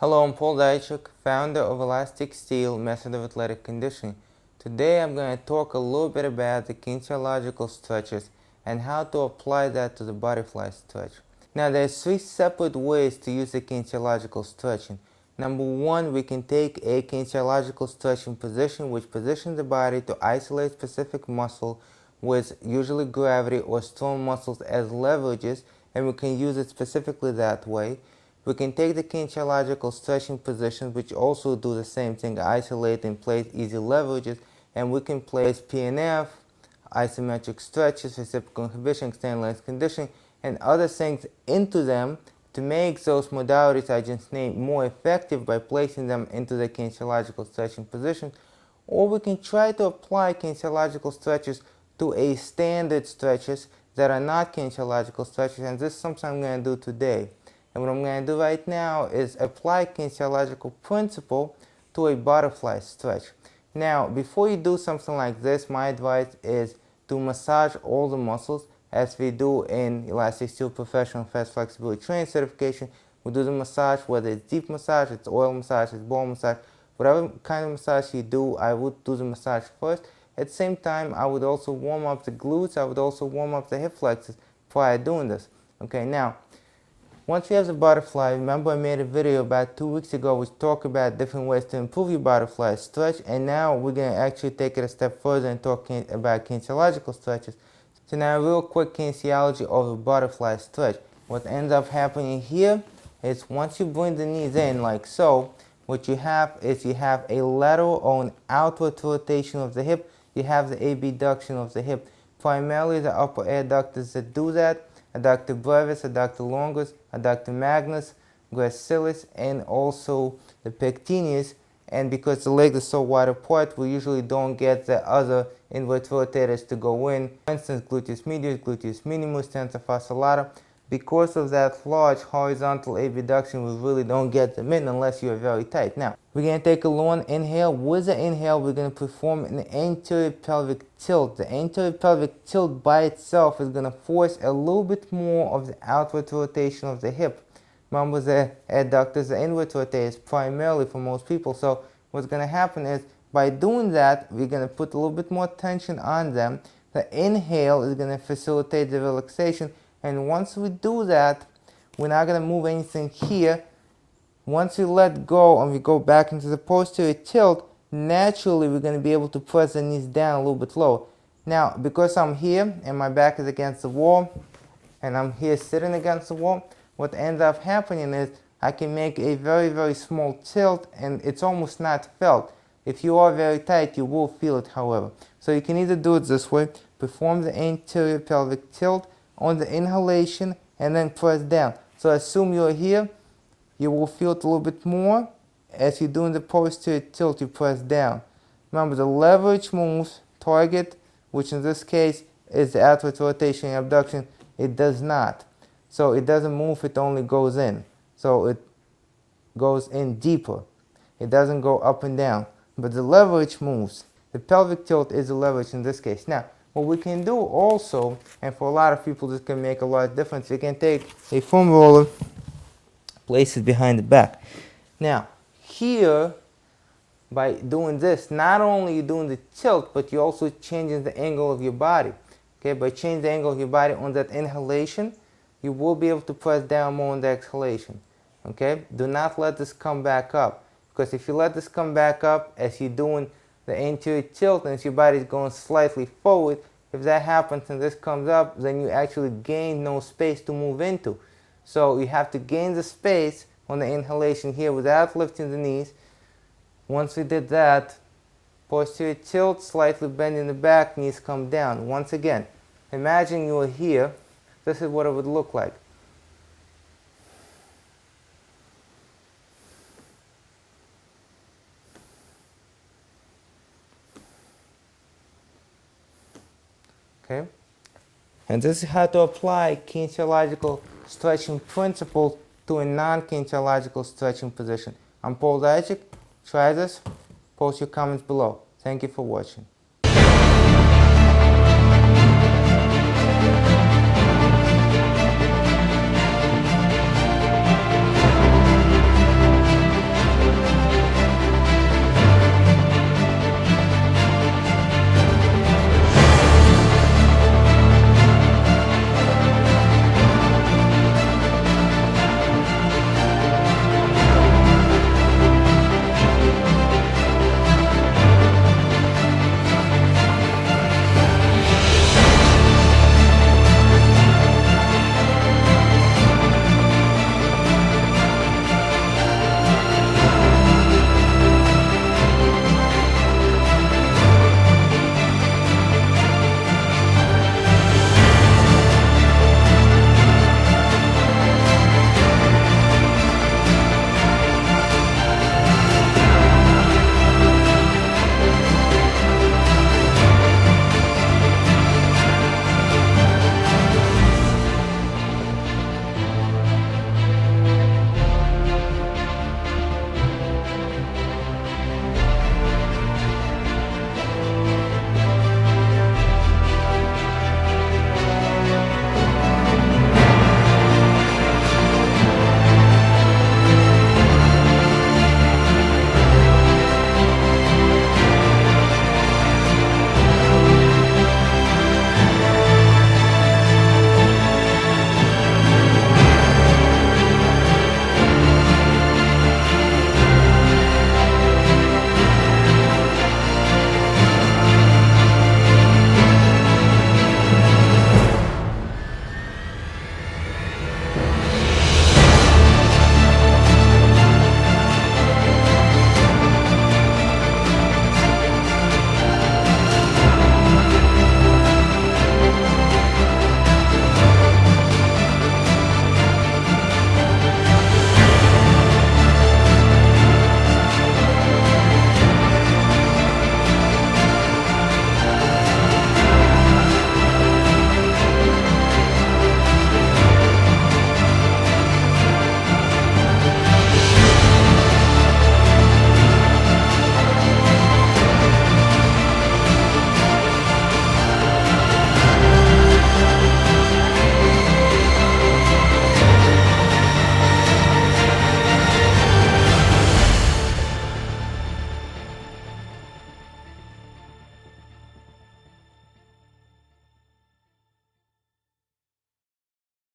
Hello, I'm Paul Deichuk, founder of Elastic Steel Method of Athletic Conditioning. Today I'm going to talk a little bit about the kinesiological stretches and how to apply that to the butterfly stretch. Now there's three separate ways to use the kinesiological stretching. Number one, we can take a kinesiological stretching position which positions the body to isolate specific muscle with usually gravity or strong muscles as leverages, and we can use it specifically that way. We can take the kinesiological stretching positions which also do the same thing, isolate and place easy leverages, and we can place PNF, isometric stretches, reciprocal inhibition, extended length conditioning, and other things into them to make those modalities I just named more effective by placing them into the kinesiological stretching position. Or we can try to apply kinesiological stretches to a standard stretches that are not kinesiological stretches, and this is something I'm going to do today. And what I'm going to do right now is apply kinesiological principle to a butterfly stretch. Now, before you do something like this, my advice is to massage all the muscles as we do in Elastic Steel Professional Fast Flexibility Training Certification. We do the massage, whether it's deep massage, it's oil massage, it's ball massage, whatever kind of massage you do, I would do the massage first. At the same time, I would also warm up the glutes, I would also warm up the hip flexors prior to doing this. Okay, now, once you have the butterfly, remember I made a video about 2 weeks ago which talked about different ways to improve your butterfly stretch, and now we're going to actually take it a step further and talk about kinesiological stretches. So now a real quick kinesiology of the butterfly stretch. What ends up happening here is once you bring the knees in like so, what you have is you have a lateral or an outward rotation of the hip, you have the abduction of the hip. Primarily the upper adductors that do that, adductor brevis, adductor longus, adductor magnus, gracilis, and also the pectineus. And because the legs are so wide apart, we usually don't get the other inward rotators to go in. For instance, gluteus medius, gluteus minimus, tensor fasciae lata. Because of that large horizontal abduction, we really don't get them in unless you're very tight. Now, we're going to take a long inhale. With the inhale, we're going to perform an anterior pelvic tilt. The anterior pelvic tilt by itself is going to force a little bit more of the outward rotation of the hip. Remember, the adductors, the inward rotators primarily for most people. So what's going to happen is by doing that, we're going to put a little bit more tension on them. The inhale is going to facilitate the relaxation. And once we do that, we're not going to move anything here. Once we let go and we go back into the posterior tilt, naturally we're going to be able to press the knees down a little bit lower. Now, because I'm here and my back is against the wall, and I'm here sitting against the wall, what ends up happening is I can make a very, very small tilt, and it's almost not felt. If you are very tight, you will feel it, however. So you can either do it this way, perform the anterior pelvic tilt on the inhalation, and then press down. So assume you're here, you will feel it a little bit more. As you're doing the posterior tilt, you press down. Remember, the leverage moves, target, which in this case is the outward rotation and abduction, it does not. So it doesn't move, it only goes in. So it goes in deeper. It doesn't go up and down. But the leverage moves. The pelvic tilt is the leverage in this case. Now, what we can do also, and for a lot of people this can make a lot of difference, you can take a foam roller, place it behind the back. Now, here, by doing this, not only are you doing the tilt, but you're also changing the angle of your body. Okay, by changing the angle of your body on that inhalation, you will be able to press down more on the exhalation. Okay, do not let this come back up, because if you let this come back up as you're doing the anterior tilt and as your body is going slightly forward, if that happens and this comes up, then you actually gain no space to move into. So you have to gain the space on the inhalation here without lifting the knees. Once we did that, posterior tilt, slightly bending the back, knees come down. Once again, imagine you are here. This is what it would look like. Okay? And this is how to apply kinesiological stretching principles to a non-kinesiological stretching position. I'm Paul Deichuk. Try this. Post your comments below. Thank you for watching.